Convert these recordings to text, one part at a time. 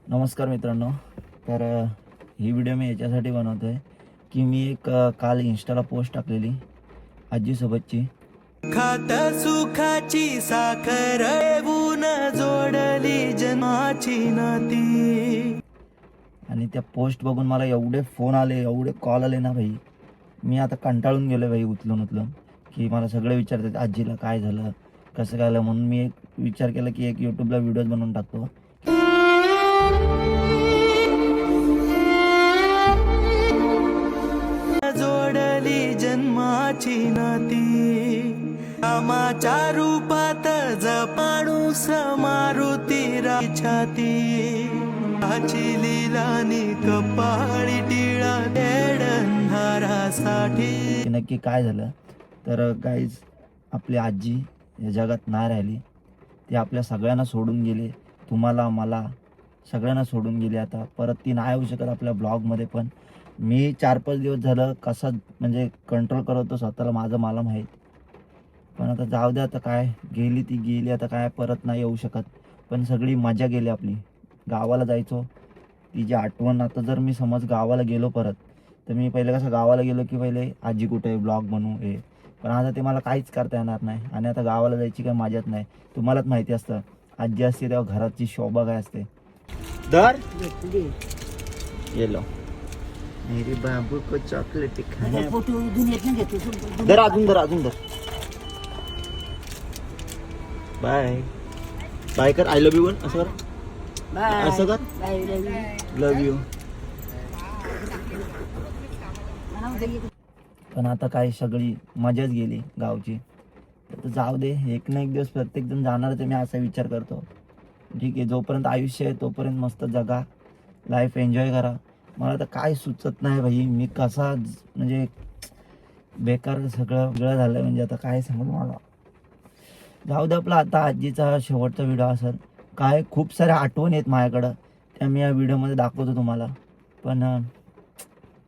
नमस्कार मित्रांनो. तर ही व्हिडिओ मी याच्यासाठी बनवतो आहे की मी एक काल इंस्टाला पोस्ट टाकलेली आजीसोबतची. खात सुखाची साखर येऊन जोडली जन्माची नाती. आणि त्या पोस्ट बघून मला एवढे फोन आले, एवढे कॉल आले ना भाई, मी आता कंटाळून गेलो भाई उचलून की मला सगळे विचारतात आजीला काय झालं, कसं काय झालं. म्हणून मी एक विचार केला की एक यूट्यूबला व्हिडिओज बनवून टाकतो. जोडली जन्माची नाती. कामाच्या रूपात जपाणूस मारुती छाती. आची लीलानी कपाळी टिळा अंधारासाठी. नक्की काय झालं तर गाईज, आपली आजी या जगात नाही राहिली. ती आपल्या सगळ्यांना सोडून गेली, तुम्हाला मला सगळ्यांना सोडून गेली. आता परत ती नाही येऊ शकत आपल्या ब्लॉगमध्ये. पण मी 4-5 दिवस झालं कसा म्हणजे कंट्रोल करत होतो स्वतःला, माझं मला माहीत. पण आता जाऊ दे, आता काय गेली ती गेली, आता काय परत नाही येऊ शकत. पण सगळी मजा गेली आपली. गावाला जायचो, तिची आठवण. आता जर मी समज गावाला गेलो परत, तर मी पहिले कसं गावाला गेलो की पहिले आजी कुठे आहे, ब्लॉग बनवू हे. पण आता ते मला काहीच करता येणार नाही. आणि आता गावाला जायची काही मजाच नाही. तुम्हालाच माहिती असतं आजी असते तेव्हा घराची शोभा काय असते. दर येलो मेरे बाबू को चॉकलेट खाने. दर अजून दर. बाय बाय कर. आय लव्ह यू वन असं कर, असं कर, लव्ह यू. पण आता काय सगळी मजाच गेली गावची. तर जाऊ दे, एक ना एक दिवस प्रत्येक जण जाणारच आहे, मी असा विचार करतो. ठीक आहे, जोपर्यंत आयुष्य आहे तोपर्यंत मस्त जगा, लाईफ एन्जॉय करा. मला तर काय सुचत नाही भाई, मी कसा म्हणजे बेकार सगळं वेगळं झालं. म्हणजे आता काय सांगू मला. जाऊ दे, आपला आता आजीचा शेवटचा व्हिडिओ असेल. काय खूप साऱ्या आठवणी आहेत माझ्याकडं, त्या मी या व्हिडिओमध्ये दाखवतो तुम्हाला. पण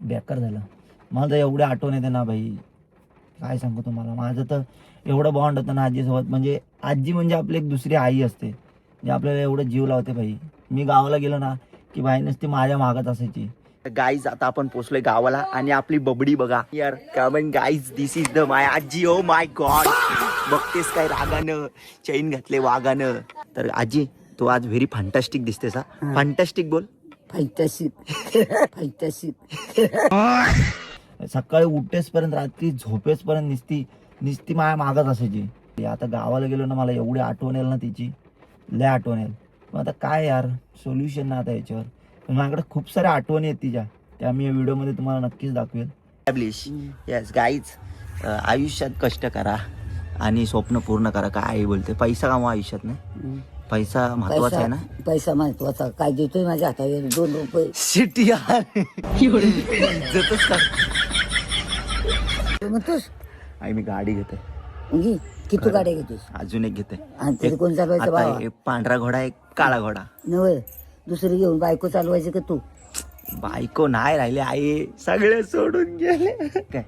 बेकार झालं. मला तर एवढे आठवण येते ना भाई, काय सांगू तुम्हाला. माझं तर एवढं बॉन्ड होतं ना आजीसोबत. म्हणजे आजी म्हणजे आपली एक दुसरी आई असते, जे आपल्याला एवढं जीव लावते भाई. मी गावाला गेलो ना की भाई नसती माझ्या मागत असायची. गाईज, आता आपण पोचलोय गावाला आणि आपली बबडी बघा यार. Comment guys, this is the my आजी. ओ माय गॉड, बघतेस काय रागानं चैन घातले वागानं. तर आजी, तू आज व्हेरी फॅन्टॅस्टिक दिसतेस. हा, फॅन्टॅस्टिक बोल. सकाळी उठेसपर्यंत रात्री झोपेसपर्यंत निस्ती माझ्या मागत असायची. आता गावाला गेलो ना, मला एवढी आठवण येईल ना तिची, लय आठवण येईल. पण आता काय यार, सोल्युशन ना आता याच्यावर. पण माझ्याकडे खूप साऱ्या आठवणी आहेत तिच्या, त्या मी या व्हिडिओमध्ये तुम्हाला नक्कीच दाखवेल. येस गाईज, आयुष्यात कष्ट करा आणि स्वप्न पूर्ण करा. काय बोलते, पैसा कमवा आयुष्यात. नाही, पैसा महत्वाचा आहे ना. पैसा महत्वाचा. काय देतोय माझ्या हातावर 2 रुपये. शिटी इज्जतच का म्हणतोस आई, मी गाडी घेते. किती गाड्या घेतोस? अजून एक घेते. आणि तिथे कोण चालवायचं आता बाबा? एक पांढरा घोडा, एक काळा घोडा. नव्हे, दुसरी घेऊन बायको चालवायची का तू? बायको नाही राहिले, आई सगळे सोडून गेले काय.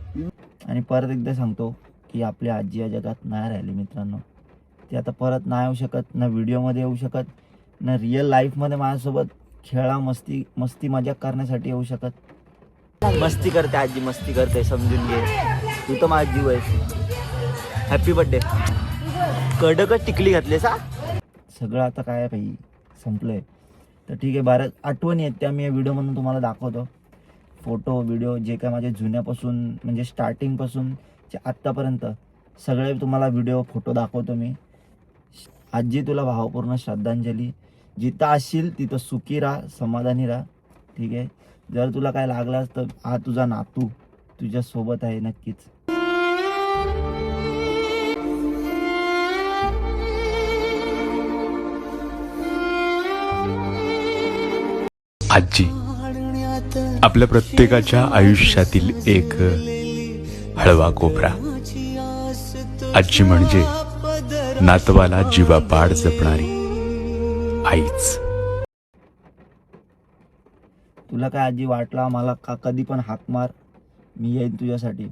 आणि परत एकदा सांगतो की आपली आजी या जगात नाही राहिली मित्रांनो. ती आता परत नाही येऊ शकत, ना व्हिडिओमध्ये येऊ शकत, ना रिअल लाईफमध्ये माझ्यासोबत खेळा मस्ती मजाक करण्यासाठी येऊ शकत. मस्ती करते आजी, मस्ती करते, समजून घे. तू तर माझा जीव आहेस. Happy birthday. कडकच टिकली घातलीस हा. सगळं आता काय भाई संपलंय. तर ठीक आहे, बऱ्याच आठवणी आहेत त्या मी या व्हिडिओमधून तुम्हाला दाखवतो. फोटो व्हिडिओ जे काय माझे जुन्यापासून म्हणजे स्टार्टिंगपासून आत्तापर्यंत सगळे तुम्हाला व्हिडिओ फोटो दाखवतो मी. आजी, तुला भावपूर्ण श्रद्धांजली. जिथं असशील तिथं सुखी राहा, समाधानी राहा. ठीक आहे, जर तुला काय लागलास तर हा तुझा नातू तुझ्या सोबत आहे नक्कीच. आजी आपल्या प्रत्येकाच्या आयुष्यातील एक हळवा कोपरा. आजी म्हणजे नातवाला जीवापाड जपणारी आईच. तुला काय आजी वाटला मला का कधी पण हाक मार, मी येईन तुझ्यासाठी.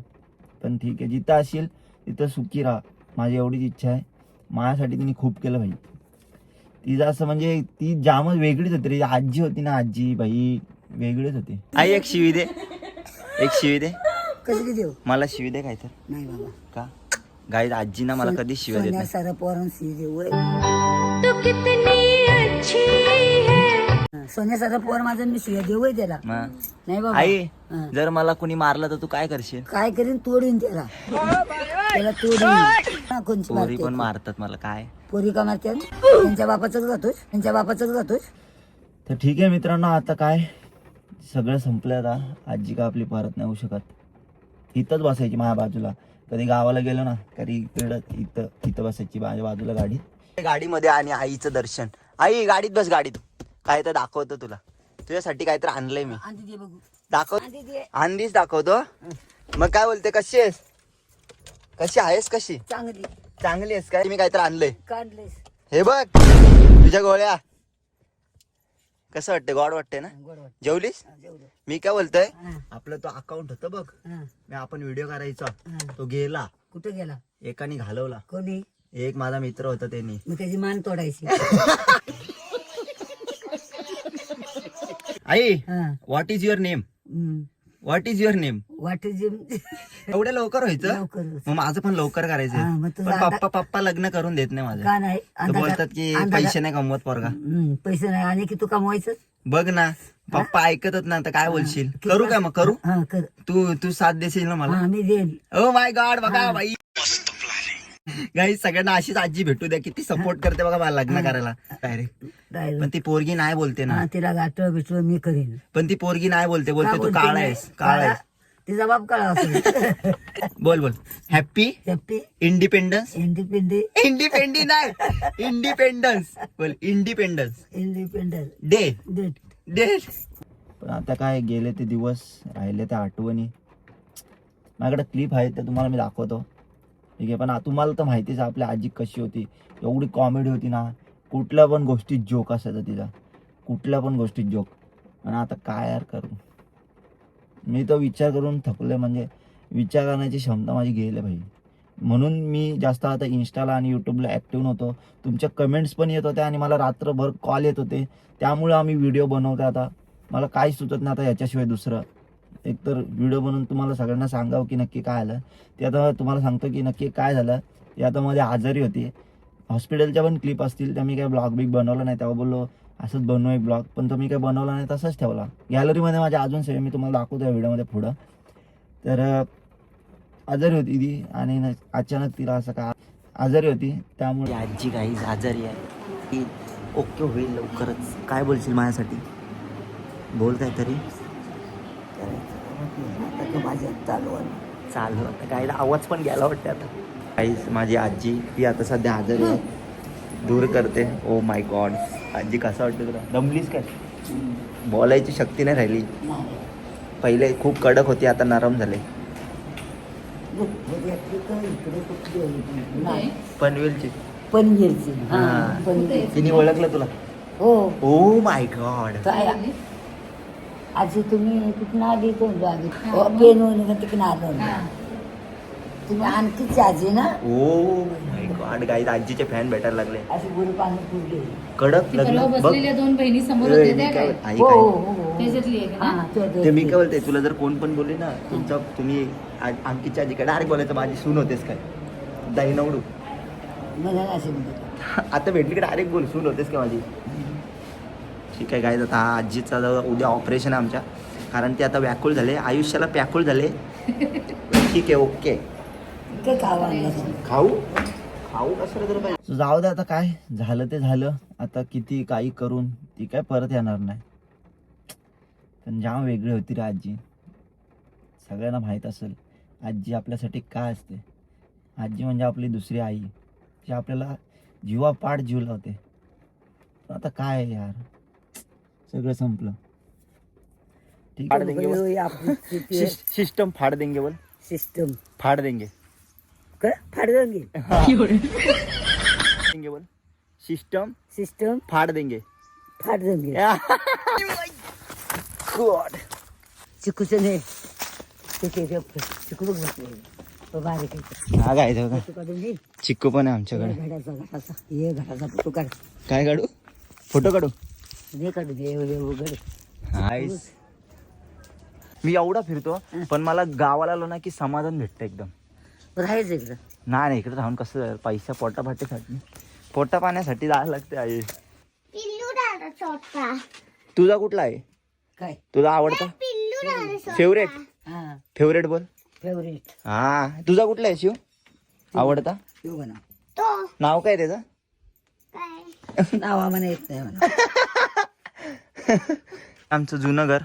पण ठीक आहे, जिथं असेल तिथं सुखी राहा, माझी एवढीच इच्छा आहे. माझ्यासाठी तिने खूप केलं भाई. तिचं असं म्हणजे ती जामच वेगळीच होती रे. आजी होती ना, आजी बाई वेगळीच होती. आई एक शिवी दे, एक शिवी दे. कसली देऊ मला शिवी दे काय तर. नाही बाबा का गाईज आजी ना मला कधीच शिव्या देत सोन्या नाही. सारा पोरण सी देऊ सोन्या सारा पोर माझं मी शिव्या देऊ त्याला मग नाही बाबा आई हा. जर मला कोणी मारलं तर तू काय करशील? काय करीन तोडीन त्याला त्याला तोडीन कोणची पोरी पण मारते मारतात मला काय. पोरी का मारतात त्यांच्या बापाचं जातोस तर ठीक आहे मित्रांनो, आता काय सगळं संपलं. आता आजी का आपली परत नाही होऊ शकत. इथंच बसायची माझ्या बाजूला. कधी गावाला गेलो ना कधी इथं बसायची माझ्या बाजूला गाडीत. गाडीमध्ये आणि आईचं दर्शन. आई गाडीत बस, गाडीत काय तर दाखवतो तुला. तुझ्यासाठी काय तर आणलंय मी. आणते दे बघू दाखव, आणते दे आणलीच दाखवतो. मग काय बोलते, कशी आहेस? कशी आहेस? कशी चांगली चांगली आहेस काय? मी काय तर आणलंय. काढलेस हे बघ तुझ्या गोळ्या. कसं वाटतं? गॉड वाटते ना? गोड वाट जेवलीस? जेवढं मी काय बोलतोय, हा. आपलं तो अकाउंट होतं बघ, हा. मी आपण व्हिडिओ करायचा हा. तो गेला. कुठे गेला एकाने घालवला. कोणी एक माझा मित्र होता त्यांनी. मग त्याची मान तोडायची आई हा. What is your name? Hmm. What is your name? वाटे एवढ्या लवकर व्हायचं? लवकर. मग माझं पण लवकर हा, करायचं. मग तुझं पण पप्पा लग्न करून देत नाही माझं. का नाही तर बोलतात की पैसे नाही कमवत पोरगा. पैसे नाही आणि की तू कमवायचं बघ ना पप्पा ऐकतच ना, तर काय बोलशील? करू काय मग? करू? हा कर तू साथ देशील ना मला? हा मी देईन ओ माय गॉड, बघा बाई गाई सगळ्यांना अशीच आजी भेटू द्या. किती सपोर्ट करते बघा मला लग्न करायला डायरेक्ट. डायरेक्ट. पण ती पोरगी नाही बोलते ना. हा, तिला गाठलं बिटलं मी करीन पण ती पोरगी नाही बोलते. बोलते का तू बोलते काळा नाही? आहेस, काळा आहेस. तिचा बाप काळा असेल बोल बोल. Happy happy independence. इंडिपेंडेंट इंडिपेंडी नाही, इंडिपेंडन्स बोल. Independence independent day date day. पण आता काय, गेले ते दिवस, राहिले त्या आठवणी. माझ्याकडे क्लिप आहे ते तुम्हाला मी दाखवतो. ठीक आहे. पण तुम्हाला तर माहितीच आहे आपली आजी कशी होती. एवढी कॉमेडी होती ना, कुठल्या पण गोष्टीत जोक असायचा तिचा, कुठल्या पण गोष्टीत जोक. आणि आता काय यार करू, मी तर विचार करून थकले. म्हणजे विचार करण्याची क्षमता माझी गेली भाई. म्हणून मी जास्त आता इंस्टाला आणि यूट्यूबला ॲक्टिव्ह नव्हतो. तुमच्या कमेंट्स पण येत होत्या आणि मला रात्रभर कॉल येत होते. त्यामुळे आम्ही व्हिडिओ बनवतो. आता मला काही सुचत नाही आता याच्याशिवाय दुसरं. एकतर व्हिडिओ बनवून तुम्हाला सगळ्यांना सांगावं की नक्की काय आलं ते. आता तुम्हाला सांगतो की नक्की काय झालं ते. आता मध्ये आजारी होती. हॉस्पिटलच्या पण क्लिप असतील त्या. मी काय ब्लॉग बिग बनवला नाही. तेव्हा बोललो असंच बनवू एक ब्लॉग, पण तो मी काय बनवला नाही, तसंच ठेवला. गॅलरीमध्ये माझ्या अजून सेव्ह, मी तुम्हाला दाखवतो या व्हिडिओमध्ये पुढं. तर आजारी होती ती आणि अचानक तिला असं काय आजारी होती. त्यामुळे आजी काही आजारी आहे. ती ओके होईल लवकरच. काय बोलशील माझ्यासाठी? बोल काहीतरी. माझ्या चालू आता काय आवाज पण गेला वाटते. आता काहीच माझी आजी ती आता सध्या आजारी आहे. दूर करते. ओ माय गॉड. आजी कसं वाटतं तुला? दमलीस काय? बोलायची शक्ती नाही राहिली. पहिले खूप कडक होती, आता नरम झाले. पनवेलची. पनीरची हा. पनीर तिने ओळखलं तुला? हो ओ माय गॉड. काय आजी तुम्ही कुठून आली पेन तिकडून आलो तुम्ही आणखीच आजी ना. ओ माय गॉड गाईज आजीचे फॅन भेटायला लागले. अशी गुरु पाणी पुरली कडक लग्न बघ. बसलेल्या दोन बहिणी समोर ए, होत्या मी त्या काय- काय? आई हो काय- हो हो त्याच्यातली एक ना? हा, ते मी काय बोलते, तुला जर कोण पण बोलले ना तुम्ही अंकितच्या आजी काय डायरेक्ट बोलायचं माझी सून होतेस काय? दाई नवडू. मला असे म्हणतात आता भेटली की डायरेक्ट बोल, सून होतेस का माझी? ठीक आहे गाईज. आता आजीचा उद्या ऑपरेशन आहे आमच्या, कारण ते आता व्याकुळ झाले, आयुष्याला व्याकुळ झाले. ठीक आहे, ओके. काय खावा खाऊ खाऊ कसं तर पाहिजे. जाऊ दे आता, काय झालं ते झालं. आता किती काही करून ती काय परत येणार नाही. पण जाम वेगळी होती रे आजी. सगळ्यांना माहीत असेल आजी आपल्यासाठी काय असते. आजी म्हणजे आपली दुसरी आई, जी आपल्याला जीवापाड जीव लावते. पण आता काय आहे यार, सगळं संपलं. ठीक आहे, सिस्टम फाड़ देंगे बोल. सिस्टम फाड़ देंगे. काय फाड़ देंगे देंगे बोल. सिस्टम सिस्टम फाड़ देंगे. फाड़ देंगे गॉड. चिकूचं नाही चिकू बघ बसले बारीक आहे. हा काय चिकू काढून दे. चिक्कू पण आहे आमच्याकडे. घडाचा घडाचा ये घडाचा फोटो काढ. काय काढू? फोटो काढू. दे काढू दे उघड. नाईस. मी एवढा फिरतो पण मला गावाला आलो ना की समाधान भेटतं एकदम. राहायचं इकडं. नाही इकडे राहून कसं जाईल? पैसा पोटापाण्यासाठी पोटा पाण्यासाठी जायला लागते आई. तुझा कुठला आहे काय तुझा आवडता फेवरेट? हा फेवरेट बोल. फेवरेट. हा तुझा कुठला आहे शिव आवडता? शिव म्हणा. नाव काय त्याचं? नावा म्हणा येत नाही म्हणा. आमचं जुनं घर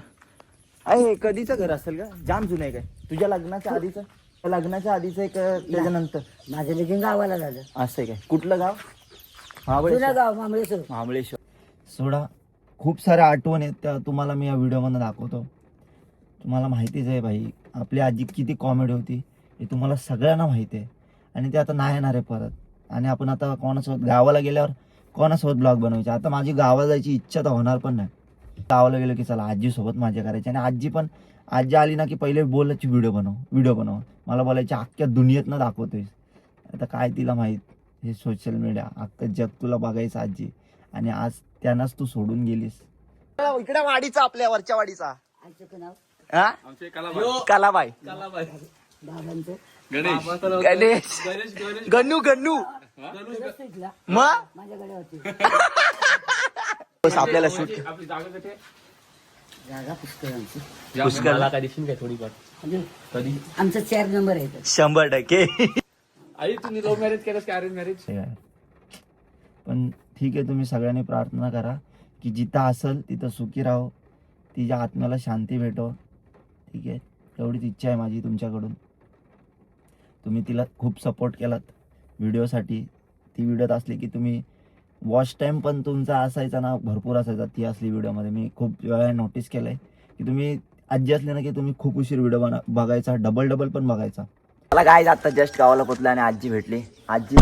आहे. कधीचं घर असेल का? जाम जुनं आहे काय? तुझ्या लग्नाच्या आधीचं? लग्नाच्या आधीचं एक त्याच्यानंतर? माझं लगीन गावाला झालं. असं आहे काय? कुठलं गाव? जुनं गाव मांबळेश्वर. महाबळेश्वर. सोडा खूप साऱ्या आठवणी आहेत त्या तुम्हाला मी या व्हिडिओमध्ये दाखवतो. तुम्हाला माहितीच आहे भाई आपली आजी किती कॉमेडी होती हे तुम्हाला सगळ्यांना माहिती आहे. आणि ते आता नाही येणार आहे परत. आणि आपण आता कोणासोबत गावाला गेल्यावर कोणासोबत ब्लॉग बनवायचे. आता माझी गावाला जायची इच्छा तर होणार पण नाही. गावाला गेलो की चला आजीसोबत मजा करायची. आणि आजी आली ना की पहिले बोलायची व्हिडिओ बनव. मला बोलायची अख्ख्या दुनियेतनं दाखवतोय. आता काय तिला माहीत हे सोशल मीडिया अख्खं जग तुला बघायचं आजी. आणि आज त्यांनाच तू सोडून गेलीस. इकडे वाडीचा आपल्या वरच्या वाडीचा आमचं नाव हा कलाबाई. बाबांचं गणेश गन्नू मग माझ्याकडे होती बस आपल्याला शूट जागा पुष्कळांची. कधी आमचा 4 नंबर आहे. 100%. आई तुम्ही लव्ह मॅरेज केलंस का अरेंज मॅरेज? पण ठीक आहे तुम्ही सगळ्यांनी प्रार्थना करा की जिथं असेल तिथं सुखी राहो. तिच्या आत्म्याला शांती भेटो. ठीक आहे एवढीच इच्छा आहे माझी तुमच्याकडून. तुम्ही तिला खूप सपोर्ट केलात व्हिडिओसाठी. ती व्हिडिओत असली की तुम्ही वॉच टाईम पण तुमचा असायचा ना भरपूर असायचा ती असली व्हिडिओमध्ये. मी खूप वेळा नोटीस केलं आहे की तुम्ही आजी असले ना की तुम्ही खूप उशीर व्हिडिओ बघायचा. डबल पण बघायचा. मला काय आता जस्ट गावाला पोचलं आणि आजी भेटली. आजी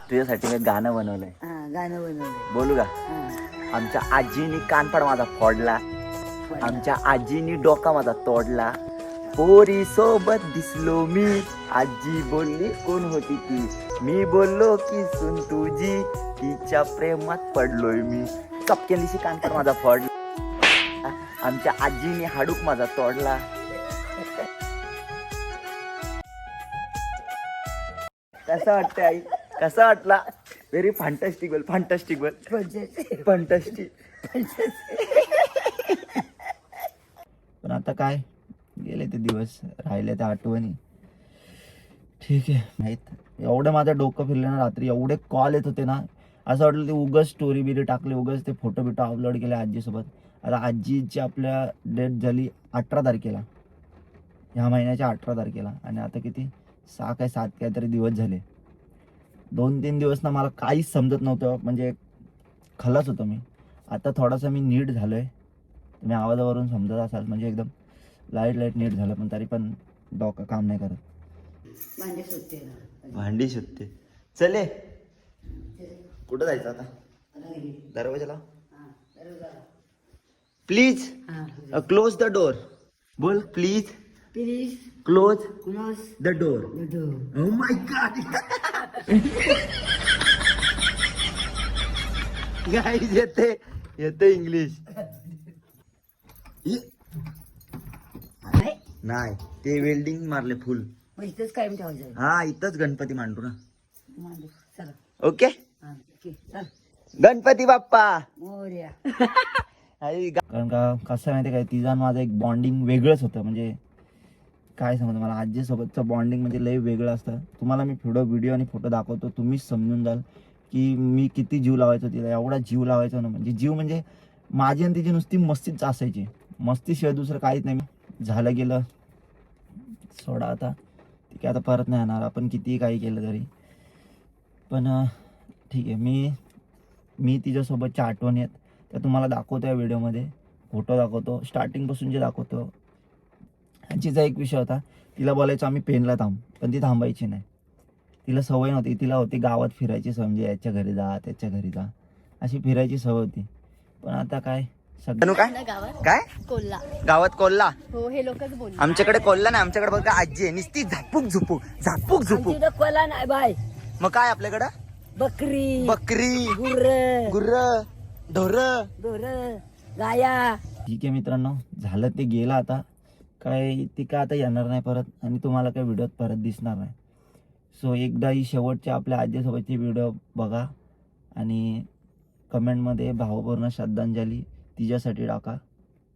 तुझ्यासाठी मी गाणं बनवलंय. गाणं बनवलं. बोलू का? आमच्या आजीनी कानपाड माझा फोडला. आमच्या आजीनी डोका माझा तोडला. पोरी सोबत दिसलो मी. आजी बोलली कोण होती ती? मी बोललो की सुन तुझी. तिच्या प्रेमात पडलोय मी. चपक्या दिवशी कानपाड माझा फोडला. आमच्या आजीनी हाडूक माझा तोडला. कसा वाटतं आई? कसा वाटला? व्हेरी फॅन्टास्टिक बोल. फॅन्टास्टिक. पण आता काय गेले ते दिवस राहिले त्या आठवणी. ठीक आहे माहीत एवढं माझं डोकं फिरलं ना रात्री. एवढे कॉल येत होते ना असं वाटलं ते उगाच स्टोरी बिरी टाकले उगाच ते फोटो बिटो अपलोड केले आजीसोबत. आता आजीची आपल्या डेट झाली 18 तारखेला ह्या महिन्याच्या 18 तारखेला. आणि आता किती 6 काय 7 काहीतरी दिवस झाले. 2-3 दिवस ना मला काहीच समजत नव्हतं. म्हणजे खलास होतो मी. आता थोडासा मी नीट झालो आहे. तुम्ही आवाजावरून समजत असाल. म्हणजे एकदम लाईट नीट झालं पण तरी पण डोकं काम नाही करत. भांडी शोधते. चले कुठं जायचं आता? दरवाजाला प्लीज क्लोज द डोर. बोल please close the door. O my god guys येते इंग्लिश. नाही ते वेल्डिंग मारले फुल. इथंच कायम ठेवायचं. हा इथंच गणपती मांडू ना. चला ओके चल गणपती बाप्पा मोरया. कारण का कसं माहिती काय तिचा माझं एक बॉन्डिंग वेगळंच होतं. म्हणजे काय समजतं मला आजीसोबतचं बॉन्डिंग म्हणजे लय वेगळं असतं. तुम्हाला मी व्हिडिओ आणि फोटो दाखवतो तुम्हीच समजून जाल की मी किती जीव लावायचो तिला. एवढा जीव लावायचो ना म्हणजे माझी आणि तिची नुसती मस्तीच असायची. मस्तीशिवाय दुसरं काहीच नाही. झालं गेलं सोडा आता ठीक आहे. आता परत नाही येणार आपण कितीही काही केलं तरी. पण ठीक आहे मी तिच्यासोबतच्या आठवणी आहेत त्या तुम्हाला दाखवतो या व्हिडिओमध्ये. फोटो दाखवतो स्टार्टिंगपासून जे दाखवतो. तिचा एक विषय होता तिला बोलायचं आम्ही पेनला थांब पण ती थांबायची नाही. तिला सवय नव्हती. तिला होती गावात फिरायची सवय. म्हणजे याच्या घरी जा त्याच्या घरी जा अशी फिरायची सवय होती. पण आता काय सगळं काय कोल्हा गावात कोल्हा. हो हे लोकच बोलले. आमच्याकडे कोल्हा नाही. आमच्याकडे बघा आजी आहे नुसती झापूक झुपूक. कोला नाही बाय. मग काय आपल्याकडं बकरी बकरी गुर्र गुर्र ढोर गाया ठीक आहे मित्रांनो, झालं ते गेलं आता. काय ते काय आता येणार नाही परत आणि तुम्हाला काय व्हिडिओत परत दिसणार नाही. सो एकदा ही शेवटच्या आपल्या आजीसोबतची व्हिडिओ बघा आणि कमेंटमध्ये भावपूर्ण श्रद्धांजली तिच्यासाठी टाका.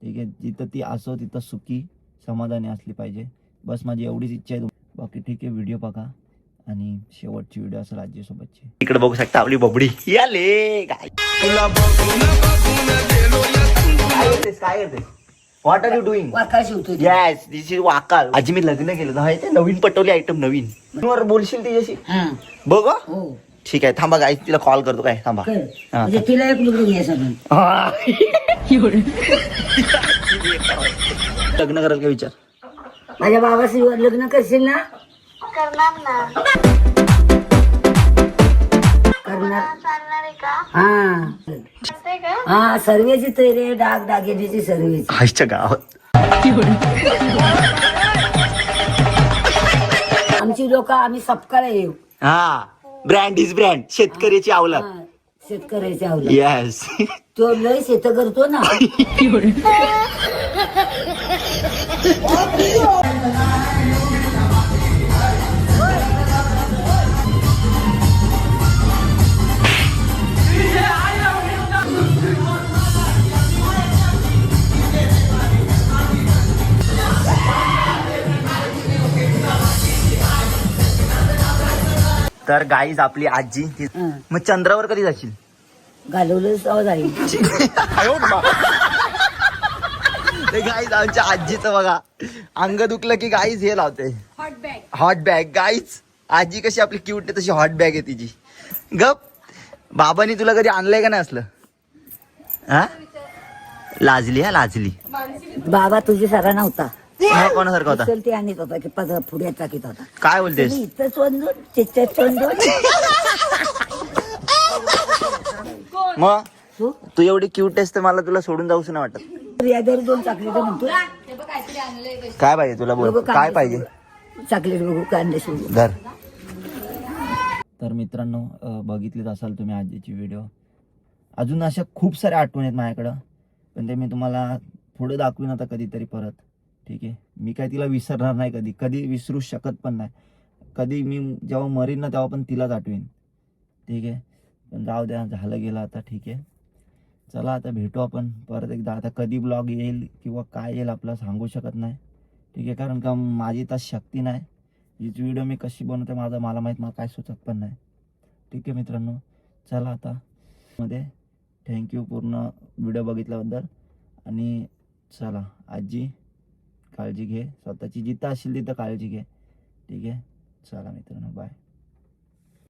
ठीक आहे, जिथं ती असो तिथं सुखी समाधानी असली पाहिजे. बस माझी एवढीच इच्छा आहे. बाकी ठीक आहे, व्हिडिओ बघा आणि शेवटची व्हिडिओ असेल आजीसोबतची. इकडे बघू शकता आपली बबडी याले. काय करते? What are you doing? वाका शिवतो येस, दिस इज वाकाल. आजी मी लग्न केलं ना, ते नवीन पटवली आयटम नवीन. वर बोलशील तिच्याशी हा बघ. हो ठीक आहे, थांबा गाईस, तिला कॉल करतो. काय थांबा. कर म्हणजे तिला एक लुगडं घ्यायचं म्हणून. लग्न करायला काय विचार? माझ्या बाबाशी लग्न करशील ना? करणार हा हा सर्वेची तयारी, डाग दागिन्याची सर्वेची. आईच्या गावात आमची लोक आम्ही सपकाला येऊ. हा, ब्रँड इज ब्रँड. शेतकऱ्याची आवलाद. हा, शेतकऱ्याचे आवलं येस. तो लय शेत करतो ना. तर गाईज आपली आजी हा. मग चंद्रावर कधी जाशील? घालवलं जाऊ जाईल. गाईज आमच्या आजीचं बघा, अंग दुखलं की गाईज हे लावते हॉट बॅग. गाईज आजी कशी आपली क्यूट आहे तशी हॉट बॅग आहे तिची. गप, बाबांनी तुला कधी आणलंय का नाही असलं? हा, लाजली. हा लाजली. बाबा तुझी सारा नव्हता. मग कोणासारखा होता? उचल ते आणत होता की पुढे टाकीत होता. काय बोलतेस? तुम्ही इथं चोंदून त्याच्यात चोंदून. मग तू तू एवढी क्यूट आहेस तर मला तुला सोडून जाऊस नाही वाटत. यादर 2 चॉकलेट म्हणतो. काय पाहिजे तुला? बोल, काय पाहिजे? चॉकलेट बघू कांदे शिवू. धर. तर मित्रांनो, बघितलीच असाल तुम्ही आजीची व्हिडिओ. अजून अशा खूप साऱ्या आठवणी आहेत माझ्याकडं, पण ते मी तुम्हाला पुढे दाखवीन आता कधीतरी परत. ठीक आहे, मी काय तिला विसरणार नाही, कधी कधी विसरू शकत पण नाही. कधी मी जेव्हा मरीन ना तेव्हा पण तिलाच आठवीन. ठीक आहे, पण जाऊ द्या, झालं गेलं आता. ठीक आहे, चला आता भेटू आपण परत एकदा. आता कधी ब्लॉग येईल किंवा काय येईल आपला सांगू शकत नाही. ठीक आहे, कारण का माझी तर शक्ती नाही. हीच व्हिडिओ मी कशी बनवते मला माहीत, मला काय सुचत पण नाही. ठीक आहे मित्रांनो, चला आता मध्ये थँक्यू पूर्ण व्हिडिओ बघितल्याबद्दल. आणि चला आजी, काळजी घे स्वतःची. जिथं असशील तिथं काळजी घे. ठीक आहे, चला मित्रांनो, बाय.